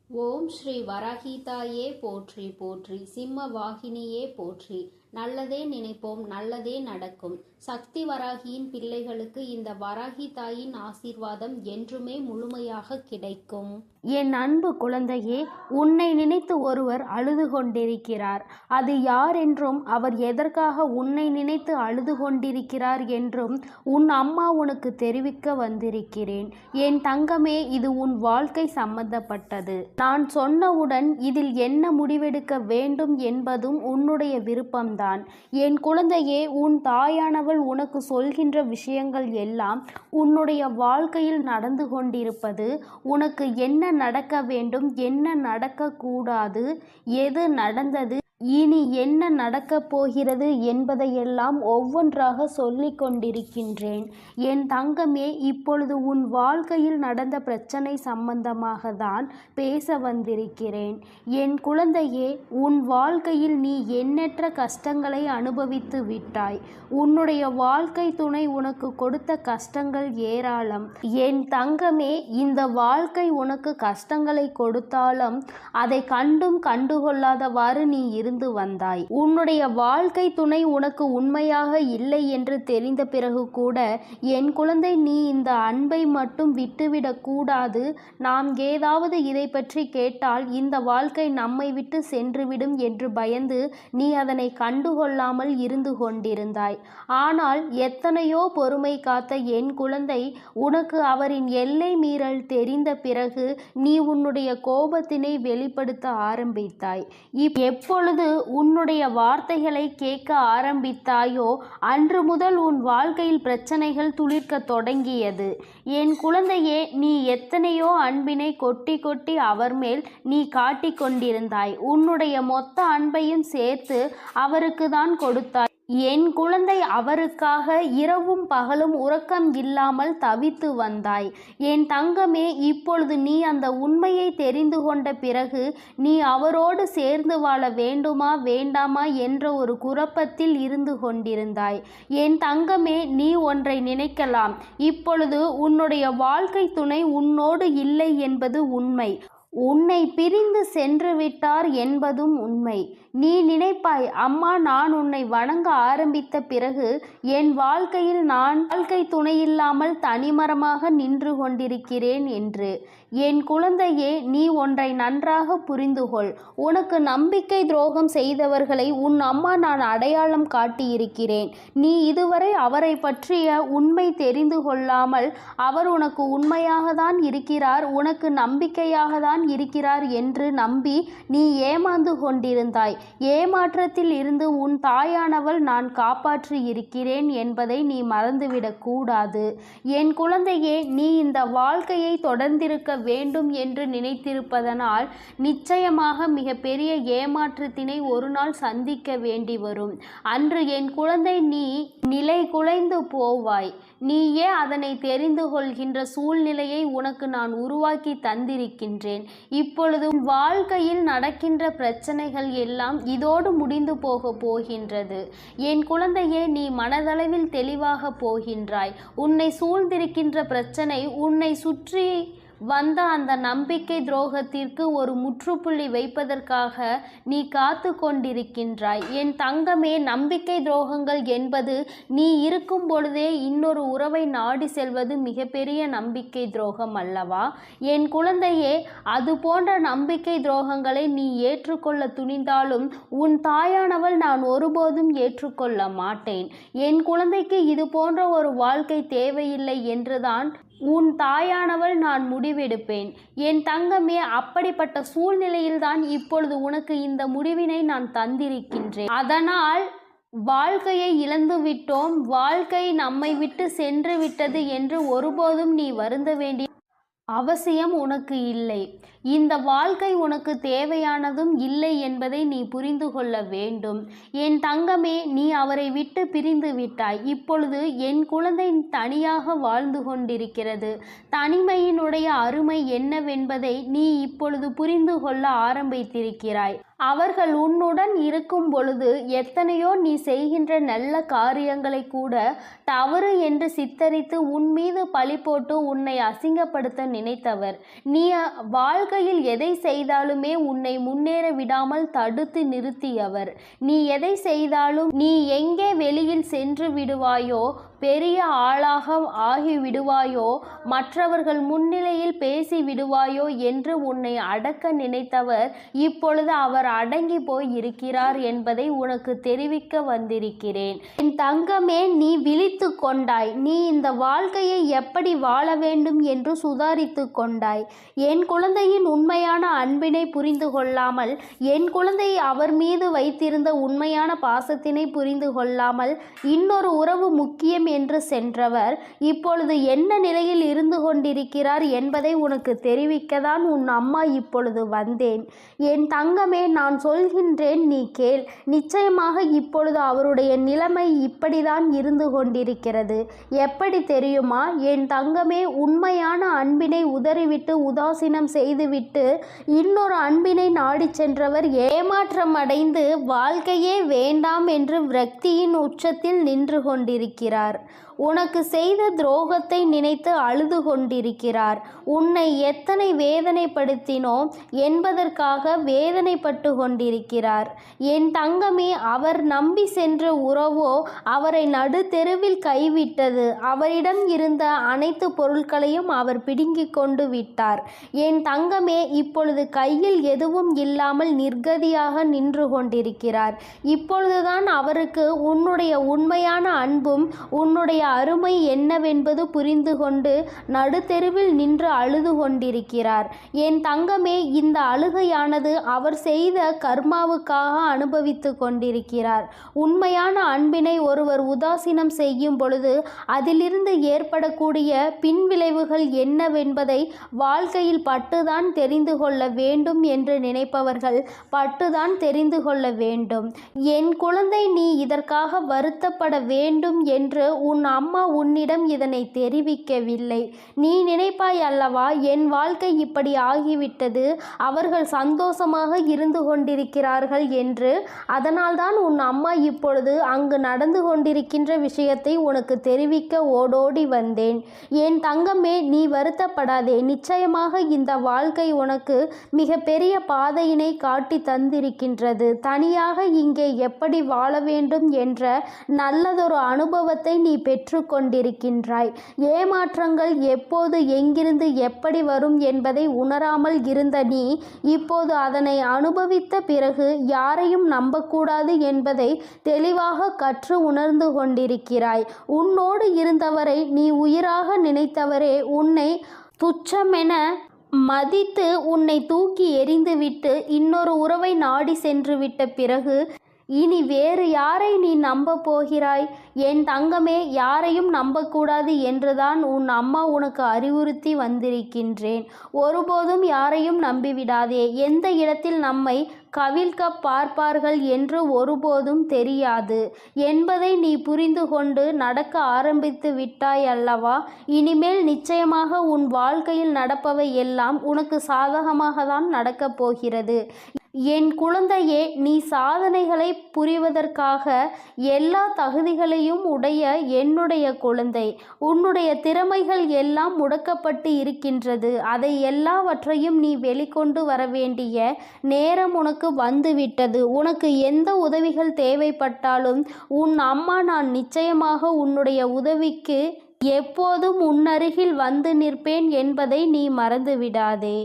ஓம் ஸ்ரீ வராகிதாயே போற்றி போற்றி, சிம்ம வாகினியே போற்றி. நல்லதே நினைப்போம், நல்லதே நடக்கும். சக்தி வராகியின் பிள்ளைகளுக்கு இந்த வராகி தாயின் ஆசீர்வாதம் என்றுமே முழுமையாக கிடைக்கும். என் அன்பு குழந்தையே, உன்னை நினைத்து ஒருவர் அழுது கொண்டிருக்கிறார். அது யார் என்றும் அவர் எதற்காக உன்னை நினைத்து அழுது கொண்டிருக்கிறார் என்றும் உன் அம்மா உனக்கு தெரிவிக்க வந்திருக்கிறேன். என் தங்கமே, இது உன் வாழ்க்கை சம்பந்தப்பட்டது. நான் சொன்னவுடன் இதில் என்ன முடிவெடுக்க வேண்டும் என்பதும் உன்னுடைய விருப்பம்தான். என் குழந்தையே, உன் தாயானவள் உனக்கு சொல்கின்ற விஷயங்கள் எல்லாம் உன்னுடைய வாழ்க்கையில் நடந்து கொண்டிருப்பது, உனக்கு என்ன நடக்க வேண்டும், என்ன நடக்கக்கூடாது, எது நடந்தது, இனி என்ன நடக்கப் போகிறது என்பதையெல்லாம் ஒவ்வொன்றாக சொல்லி கொண்டிருக்கின்றேன். என் தங்கமே, இப்பொழுது உன் வாழ்க்கையில் நடந்த பிரச்சனை சம்பந்தமாக தான் பேச வந்திருக்கிறேன். என் குழந்தையே, உன் வாழ்க்கையில் நீ எண்ணற்ற கஷ்டங்களை அனுபவித்து விட்டாய். உன்னுடைய வாழ்க்கை துணை உனக்கு கொடுத்த கஷ்டங்கள் ஏராளம். என் தங்கமே, இந்த வாழ்க்கை உனக்கு கஷ்டங்களை கொடுத்தாலும் அதை கண்டும் கண்டுகொள்ளாதவாறு நீ இருந்து வந்தாய். உன்னுடைய வாழ்க்கை துணை உனக்கு உண்மையாக இல்லை என்று தெரிந்த பிறகு கூட என் குழந்தை, நீ இந்த அன்பை மட்டும் விட்டுவிடக் கூடாது. நாம் ஏதாவது இதை பற்றி கேட்டால் இந்த வாழ்க்கை நம்மை விட்டு சென்றுவிடும் என்று பயந்து நீ அதனை கண்டுகொள்ளாமல் இருந்து கொண்டிருந்தாய். ஆனால் எத்தனையோ பொறுமை காத்த என் குழந்தை, உனக்கு அவரின் எல்லை மீறல் தெரிந்த பிறகு நீ உன்னுடைய கோபத்தினை வெளிப்படுத்த ஆரம்பித்தாய். எப்பொழுது உன்னுடைய வார்த்தைகளை கேட்க ஆரம்பித்தாயோ அன்று முதல் உன் வாழ்க்கையில் பிரச்சனைகள் துளிர்க்க தொடங்கியது. என் குழந்தையே, நீ எத்தனையோ அன்பினை கொட்டி கொட்டி அவர் மேல் நீ காட்டிக் கொண்டிருந்தாய். உன்னுடைய மொத்த அன்பையும் சேர்த்து அவருக்கு தான் கொடுத்தாய். என் குழந்தை, அவருக்காக இரவும் பகலும் உறக்கம் இல்லாமல் தவித்து வந்தாய். என் தங்கமே, இப்பொழுது நீ அந்த உண்மையை தெரிந்து கொண்ட பிறகு நீ அவரோடு சேர்ந்து வாழ வேண்டுமா வேண்டாமா என்ற ஒரு குழப்பத்தில் இருந்து கொண்டிருந்தாய். என் தங்கமே, நீ ஒன்றை நினைக்கலாம். இப்பொழுது உன்னுடைய வாழ்க்கை துணை உன்னோடு இல்லை என்பது உண்மை. உன்னை பிரிந்து சென்று விட்டார் என்பதும் உண்மை. நீ நினைப்பாய், அம்மா, நான் உன்னை வணங்க ஆரம்பித்த பிறகு என் வாழ்க்கையில் நான் வாழ்க்கை துணையில்லாமல் தனிமரமாக நின்று கொண்டிருக்கிறேன் என்று. என் குழந்தையே, நீ ஒன்றை நன்றாக புரிந்துகொள். உனக்கு நம்பிக்கை துரோகம் செய்தவர்களை உன் அம்மா நான் அடையாளம் காட்டியிருக்கிறேன். நீ இதுவரை அவரை பற்றிய உண்மை தெரிந்து கொள்ளாமல் அவர் உனக்கு உண்மையாக தான் இருக்கிறார், உனக்கு நம்பிக்கையாக தான் இருக்கிறார் என்று நம்பி நீ ஏமாந்து கொண்டிருந்தாய். ஏமாற்றத்தில் இருந்து உன் தாயானவள் நான் காப்பாற்றி இருக்கிறேன் என்பதை நீ மறந்துவிடக் கூடாது. என் குழந்தையே, நீ இந்த வாழ்க்கையை தொடர்ந்திருக்க வேண்டும் என்று நினைத்திருப்பதனால் நிச்சயமாக மிக பெரிய ஏமாற்றத்தினை ஒரு நாள் சந்திக்க வேண்டி வரும். அன்று என் குழந்தை, நீ நிலை குலைந்து போவாய். நீயே அதனை தெரிந்து கொள்கின்ற சூழ்நிலையை உனக்கு நான் உருவாக்கி தந்திருக்கின்றேன். இப்பொழுது வாழ்க்கையில் நடக்கின்ற பிரச்சனைகள் எல்லாம் இதோடு முடிந்து போகின்றது. என் குழந்தையே, நீ மனதளவில் தெளிவாக போகின்றாய். உன்னை சூழ்ந்திருக்கின்ற பிரச்சனை உன்னை சுற்றி வந்த அந்த நம்பிக்கை துரோகத்திற்கு ஒரு முற்றுப்புள்ளி வைப்பதற்காக நீ காத்து கொண்டிருக்கின்றாய். என் தங்கமே, நம்பிக்கை துரோகங்கள் என்பது நீ இருக்கும் பொழுதே இன்னொரு உறவை நாடி செல்வது மிகப்பெரிய நம்பிக்கை துரோகம் அல்லவா? என் குழந்தையே, அது போன்ற நம்பிக்கை துரோகங்களை நீ ஏற்றுக்கொள்ள துணிந்தாலும் உன் தாயானவள் நான் ஒருபோதும் ஏற்றுக்கொள்ள மாட்டேன். என் குழந்தைக்கு இது போன்ற ஒரு வாழ்க்கை தேவையில்லை என்றுதான் உன் தாயானவள் நான் முடிவெடுப்பேன். என் தங்கமே, அப்படிப்பட்ட சூழ்நிலையில்தான் இப்பொழுது உனக்கு இந்த முடிவினை நான் தந்திருக்கின்றேன். அதனால் வாழ்க்கையை இழந்து விட்டோம், வாழ்க்கை நம்மை விட்டு சென்று விட்டது என்று ஒருபோதும் நீ வருந்த வேண்டிய அவசியம் உனக்கு இல்லை. இந்த வாழ்க்கை உனக்கு தேவையானதும் இல்லை என்பதை நீ புரிந்து கொள்ள வேண்டும். என் தங்கமே, நீ அவரை விட்டு பிரிந்து விட்டாய். இப்பொழுது என் குழந்தை தனியாக வாழ்ந்து கொண்டிருக்கிறது. தனிமையினுடைய அருமை என்னவென்பதை நீ இப்பொழுது புரிந்து கொள்ள ஆரம்பித்திருக்கிறாய். அவர்கள் உன்னுடன் இருக்கும் பொழுது எத்தனையோ நீ செய்கின்ற நல்ல காரியங்களை கூட தவறு என்று சித்தரித்து உன் மீது பழி போட்டு உன்னை அசிங்கப்படுத்த நினைத்தவர். நீ வாழ்க்கையில் எதை செய்தாலுமே உன்னை முன்னேற விடாமல் தடுத்து நிறுத்தியவர். நீ எதை செய்தாலும் நீ எங்கே வெளியில் சென்று விடுவாயோ, பெரிய ஆளாக ஆகி விடுவாயோ, மற்றவர்கள் முன்னிலையில் பேசி விடுவாயோ என்று உன்னை அடக்க நினைத்தவர் இப்பொழுது அவர் அடங்கி போய் இருக்கிறார் என்பதை உனக்கு தெரிவிக்க வந்திருக்கிறேன். என் தங்கமே, நீ விழித்து கொண்டாய். நீ இந்த வாழ்க்கையை எப்படி வாழ வேண்டும் என்று சுதாரித்து கொண்டாய். என் குழந்தையின் உண்மையான அன்பினை புரிந்து கொள்ளாமல், என் குழந்தை அவர் மீது வைத்திருந்த உண்மையான பாசத்தினை புரிந்து கொள்ளாமல் இன்னொரு உறவு முக்கியம் என்று சென்றவர் இப்பொழுது என்ன நிலையில் இருந்து கொண்டிருக்கிறார் என்பதை உனக்கு தெரிவிக்கத்தான் உன் அம்மா இப்பொழுது வந்தேன். என் தங்கமே, நான் சொல்கின்றேன், நீ கேள். நிச்சயமாக இப்பொழுது அவருடைய நிலைமை இப்படிதான் இருந்து கொண்டிருக்கிறது. எப்படி தெரியுமா என் தங்கமே? உண்மையான அன்பினை உதறிவிட்டு உதாசீனம் செய்துவிட்டு இன்னொரு அன்பினை நாடி சென்றவர் ஏமாற்றம் அடைந்து வாழ்க்கையே வேண்டாம் என்று விரக்தியின் உச்சத்தில் நின்று கொண்டிருக்கிறார். உனக்கு செய்த துரோகத்தை நினைத்து அழுது கொண்டிருக்கிறார். உன்னை எத்தனை வேதனைப்படுத்தினோ என்பதற்காக வேதனைப்பட்டு கொண்டிருக்கிறார். என் தங்கமே, அவர் நம்பி சென்ற உறவோ அவரை நடுத்தெருவில் கைவிட்டது. அவரிடம் இருந்த அனைத்து பொருட்களையும் அவர் பிடுங்கிக் கொண்டு விட்டார். என் தங்கமே, இப்பொழுது கையில் எதுவும் இல்லாமல் நிர்கதியாக நின்று கொண்டிருக்கிறார். இப்பொழுதுதான் அவருக்கு உன்னுடைய உண்மையான அன்பும் உன்னுடைய அருமை என்னவென்பது புரிந்து கொண்டு நடுத்தெருவில் நின்று அழுது கொண்டிருக்கிறார். என் தங்கமே, இந்த அழுகையானது அவர் செய்த கர்மாவுக்காக அனுபவித்து கொண்டிருக்கிறார். உண்மையான அன்பினை ஒருவர் உதாசீனம் செய்யும் பொழுது அதிலிருந்து ஏற்படக்கூடிய பின்விளைவுகள் என்னவென்பதை வாழ்க்கையில் பட்டுதான் தெரிந்து கொள்ள வேண்டும் என்று நினைப்பவர்கள் பட்டுதான் தெரிந்து கொள்ள வேண்டும். என் குழந்தை, நீ இதற்காக வருத்தப்பட வேண்டும் என்று உன் அம்மா உன்னிடம் இதனை தெரிவிக்கவில்லை. நீ நினைப்பாய் அல்லவா, என் வாழ்க்கை இப்படி ஆகிவிட்டது, அவர்கள் சந்தோஷமாக இருந்து கொண்டிருக்கிறார்கள் என்று. அதனால்தான் உன் அம்மா இப்பொழுது அங்கு நடந்து கொண்டிருக்கின்ற விஷயத்தை உனக்கு தெரிவிக்க ஓடோடி வந்தேன். என் தங்கமே, நீ வருத்தப்படாதே. நிச்சயமாக இந்த வாழ்க்கை உனக்கு மிக பெரிய பாதையினை காட்டி தந்திருக்கின்றது. தனியாக இங்கே எப்படி வாழ வேண்டும் என்ற நல்லதொரு அனுபவத்தை நீ பெற்றுக்கொண்டிருக்கின்றாய். ஏமாற்றங்கள் எப்போது எங்கிருந்து எப்படி வரும் என்பதை உணராமல் இருந்த நீ இப்போது அதனை அனுபவித்த பிறகு யாரையும் நம்பக்கூடாது என்பதை தெளிவாக கற்று உணர்ந்து கொண்டிருக்கிறாய். உன்னோடு இருந்தவரை, நீ உயிராக நினைத்தவரே உன்னை துச்சமென மதித்து உன்னை தூக்கி எறிந்துவிட்டு இன்னொரு உறவை நாடி சென்று விட்ட பிறகு இனி வேறு யாரை நீ நம்ப போகிறாய்? என் தங்கமே, யாரையும் நம்பக்கூடாது என்றுதான் உன் அம்மா உனக்கு அறிவுறுத்தி வந்திருக்கின்றேன். ஒருபோதும் யாரையும் நம்பிவிடாதே. எந்த இடத்தில் நம்மை கவிழ்க்க பார்ப்பார்கள் என்று ஒருபோதும் தெரியாது என்பதை நீ புரிந்து கொண்டு நடக்க ஆரம்பித்து விட்டாய் அல்லவா? இனிமேல் நிச்சயமாக உன் வாழ்க்கையில் நடப்பவை எல்லாம் உனக்கு சாதகமாக தான் நடக்கப் போகிறது. என் குழந்தையே, நீ சாதனைகளை புரிவதற்காக எல்லா தகுதிகளையும் உடைய என்னுடைய குழந்தை. உன்னுடைய திறமைகள் எல்லாம் முடக்கப்பட்டு இருக்கின்றது. அதை எல்லாவற்றையும் நீ வெளிக்கொண்டு வர வேண்டிய நேரம் உனக்கு வந்துவிட்டது. உனக்கு எந்த உதவிகள் தேவைப்பட்டாலும் உன் அம்மா நான் நிச்சயமாக உன்னுடைய உதவிக்கு எப்போதும் உன்னருகில் வந்து நிற்பேன் என்பதை நீ மறந்துவிடாதே.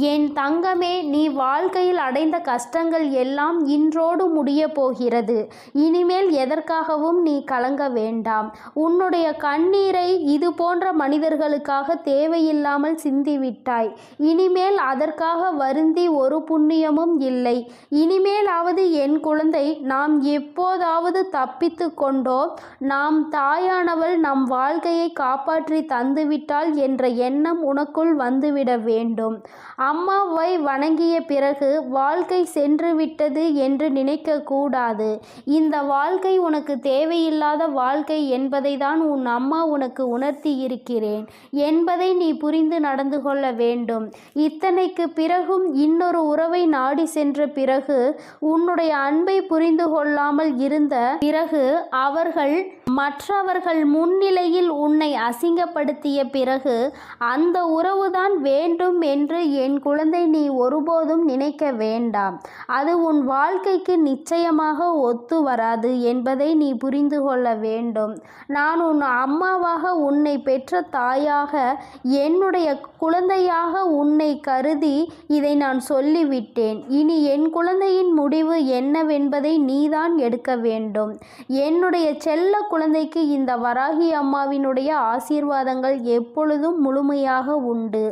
என் தங்கமே, நீ வாழ்க்கையில் அடைந்த கஷ்டங்கள் எல்லாம் இன்றோடு முடிய போகிறது. இனிமேல் எதற்காகவும் நீ கலங்க வேண்டாம். உன்னுடைய கண்ணீரை இது போன்ற மனிதர்களுக்காக தேவையில்லாமல் சிந்திவிட்டாய். இனிமேல் அதற்காக வருந்தி ஒரு புண்ணியமும் இல்லை. இனிமேலாவது என் குழந்தை, நாம் எப்போதாவது தப்பித்து கொண்டோ நாம் தாயானவள் நம் வாழ்க்கையை காப்பாற்றி தந்துவிட்டாள் என்ற எண்ணம் உனக்குள் வந்துவிட வேண்டும். அம்மாவை வணங்கிய பிறகு வாழ்க்கை சென்று விட்டது என்று நினைக்கக்கூடாது. இந்த வாழ்க்கை உனக்கு தேவையில்லாத வாழ்க்கை என்பதை தான் உன் அம்மா உனக்கு உணர்த்தி இருக்கிறேன் என்பதை நீ புரிந்து நடந்து கொள்ள வேண்டும். இத்தனைக்கு பிறகும் இன்னொரு உறவை நாடி சென்ற பிறகு, உன்னுடைய அன்பை புரிந்து கொள்ளாமல் இருந்த பிறகு, அவர்கள் மற்றவர்கள் முன்னிலையில் உன்னை அசிங்கப்படுத்திய பிறகு, அந்த உறவுதான் வேண்டும் என்று என் குழந்தை நீ ஒருபோதும் நினைக்க வேண்டாம். அது உன் வாழ்க்கைக்கு நிச்சயமாக ஒத்து வராது என்பதை நீ புரிந்து கொள்ள வேண்டும். நான் உன் அம்மாவாக, உன்னை பெற்ற தாயாக, என்னுடைய குழந்தையாக உன்னை கருதி இதை நான் சொல்லிவிட்டேன். இனி என் குழந்தையின் முடிவு என்னவென்பதை நீதான் எடுக்க வேண்டும். என்னுடைய செல்ல குழந்தைக்கு இந்த வராகி அம்மாவினுடைய ஆசீர்வாதங்கள் எப்பொழுதும் முழுமையாக உண்டு.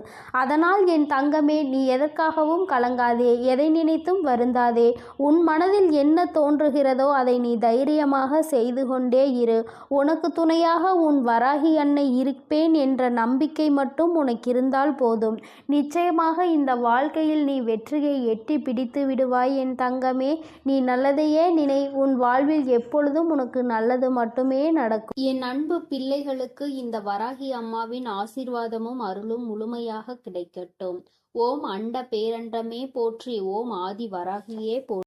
அதனால் என் தங்கமே, நீ எதற்காகவும் கலங்காதே, எதை நினைத்தும் வருந்தாதே. உன் மனதில் என்ன தோன்றுகிறதோ அதை நீ தைரியமாக செய்து கொண்டே இரு. உனக்கு துணையாக உன் வராகி அன்னை இருப்பேன் என்ற நம்பிக்கை மட்டும் உனக்கு இருந்தால் போதும். நிச்சயமாக இந்த வாழ்க்கையில் நீ வெற்றியை எட்டி பிடித்து விடுவாய் என் தங்கமே. நீ நல்லதையே நினை. உன் வாழ்வில் எப்பொழுதும் உனக்கு நல்லது மட்டுமே நடக்கும். என் அன்பு பிள்ளைகளுக்கு இந்த வராகி அம்மாவின் ஆசீர்வாதமும் அருளும் முழுமையாக கிடைக்கட்டும். ஓம் அண்ட பேரண்டமே போற்றி. ஓம் ஆதி வராகியே போற்றி.